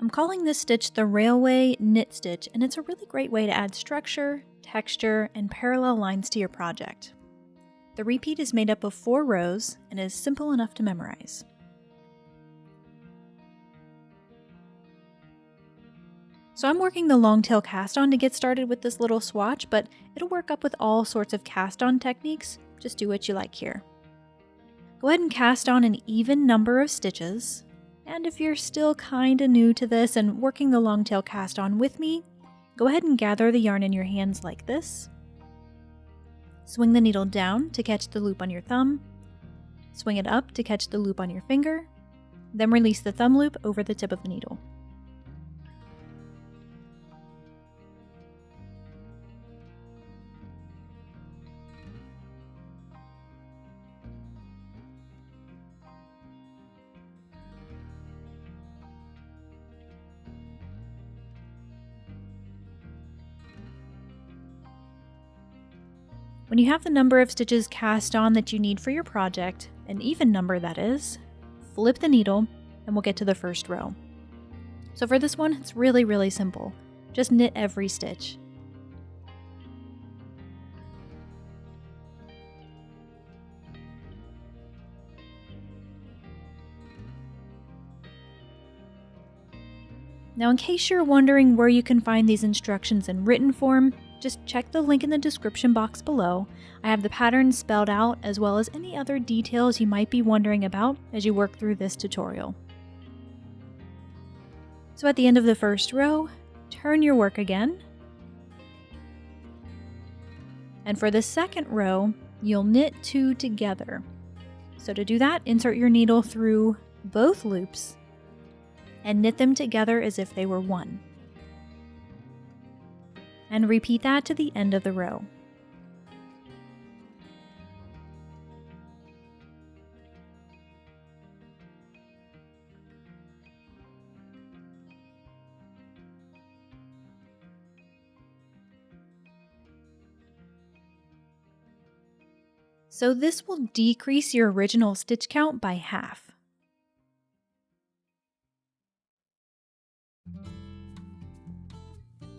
I'm calling this stitch the Railway Knit Stitch, and it's a really great way to add structure, texture, and parallel lines to your project. The repeat is made up of 4 rows and is simple enough to memorize. So I'm working the long tail cast on to get started with this little swatch, but it'll work up with all sorts of cast on techniques. Just do what you like here. Go ahead and cast on an even number of stitches. And if you're still kinda new to this and working the long tail cast on with me, go ahead and gather the yarn in your hands like this. Swing the needle down to catch the loop on your thumb. Swing it up to catch the loop on your finger. Then release the thumb loop over the tip of the needle. When you have the number of stitches cast on that you need for your project, an even number that is, flip the needle and we'll get to the first row. So for this one, it's really simple. Just knit every stitch. Now in case you're wondering where you can find these instructions in written form, just check the link in the description box below. I have the pattern spelled out as well as any other details you might be wondering about as you work through this tutorial. So at the end of the first row, turn your work again. And for the second row, you'll knit 2 together. So to do that, insert your needle through both loops and knit them together as if they were one. And repeat that to the end of the row. So this will decrease your original stitch count by half.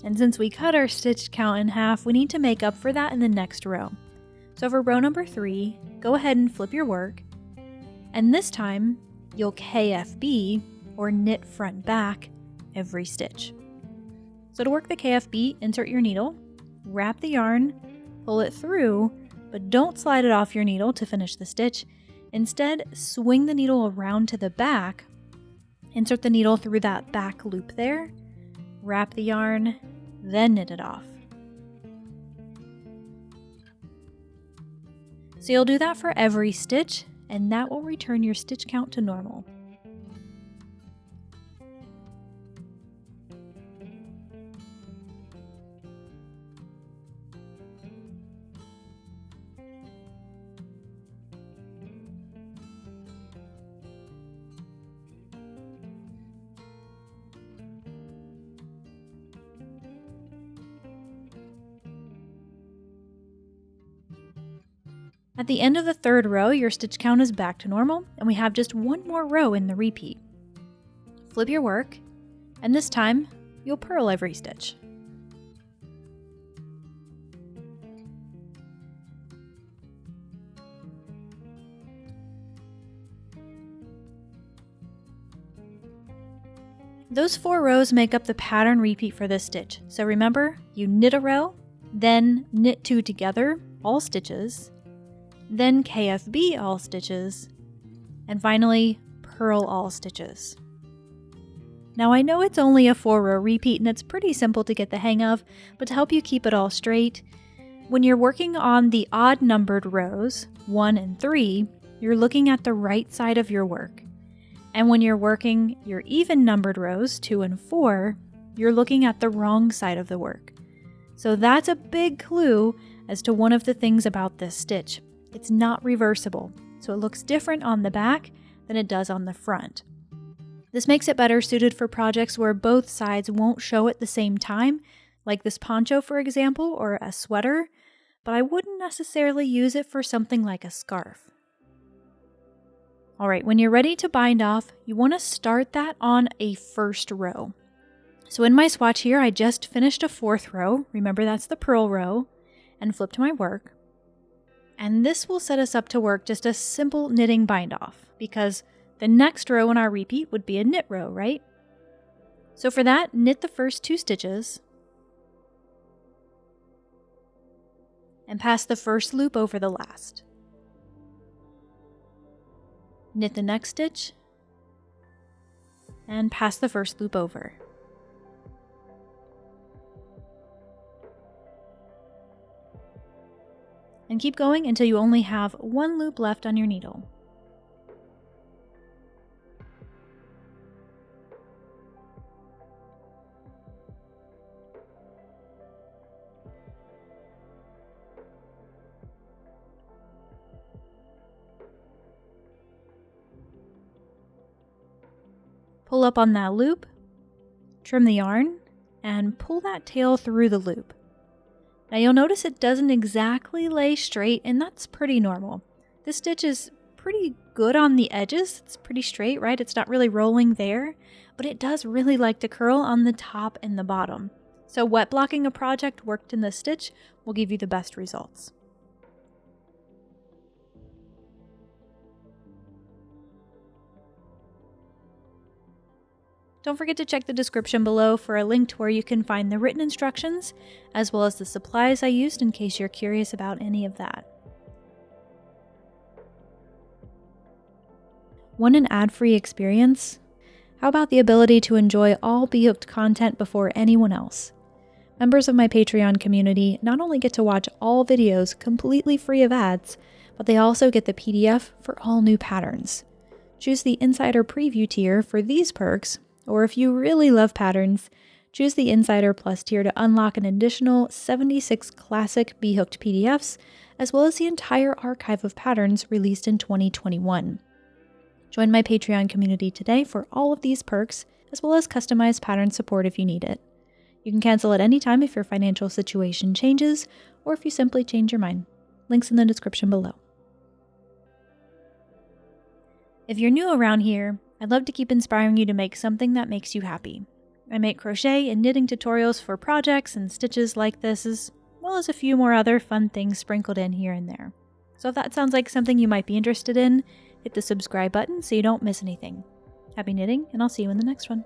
And since we cut our stitch count in half, we need to make up for that in the next row. So for row number 3, go ahead and flip your work. And this time, you'll KFB, or knit front back, every stitch. So to work the KFB, insert your needle, wrap the yarn, pull it through, but don't slide it off your needle to finish the stitch. Instead, swing the needle around to the back, insert the needle through that back loop there, wrap the yarn, then knit it off. So you'll do that for every stitch, and that will return your stitch count to normal. At the end of the third row, your stitch count is back to normal, and we have just one more row in the repeat. Flip your work, and this time, you'll purl every stitch. Those 4 rows make up the pattern repeat for this stitch. So remember, you knit a row, then knit 2 together, all stitches, then KFB all stitches, and finally purl all stitches. Now I know it's only a 4-row repeat and it's pretty simple to get the hang of, but to help you keep it all straight, when you're working on the odd numbered rows, 1 and 3, you're looking at the right side of your work. And when you're working your even numbered rows, 2 and 4, you're looking at the wrong side of the work. So that's a big clue as to one of the things about this stitch. It's not reversible, so it looks different on the back than it does on the front. This makes it better suited for projects where both sides won't show at the same time, like this poncho for example, or a sweater, but I wouldn't necessarily use it for something like a scarf. Alright, when you're ready to bind off, you want to start that on a first row. So in my swatch here, I just finished a 4th row. Remember, that's the purl row, and flipped my work. And this will set us up to work just a simple knitting bind off, because the next row in our repeat would be a knit row, right? So for that, knit the first 2 stitches and pass the first loop over the last. Knit the next stitch and pass the first loop over. And keep going until you only have 1 loop left on your needle. Pull up on that loop, trim the yarn, and pull that tail through the loop. Now you'll notice it doesn't exactly lay straight, and that's pretty normal. This stitch is pretty good on the edges. It's pretty straight, right? It's not really rolling there, but it does really like to curl on the top and the bottom. So wet blocking a project worked in the stitch will give you the best results. Don't forget to check the description below for a link to where you can find the written instructions, as well as the supplies I used in case you're curious about any of that. Want an ad-free experience? How about the ability to enjoy all B.Hooked content before anyone else? Members of my Patreon community not only get to watch all videos completely free of ads, but they also get the PDF for all new patterns. Choose the Insider Preview tier for these perks, or if you really love patterns, choose the Insider Plus tier to unlock an additional 76 classic B.Hooked PDFs, as well as the entire archive of patterns released in 2021. Join my Patreon community today for all of these perks, as well as customized pattern support if you need it. You can cancel at any time if your financial situation changes, or if you simply change your mind. Links in the description below. If you're new around here, I'd love to keep inspiring you to make something that makes you happy. I make crochet and knitting tutorials for projects and stitches like this, as well as a few more other fun things sprinkled in here and there. So if that sounds like something you might be interested in, hit the subscribe button so you don't miss anything. Happy knitting, and I'll see you in the next one.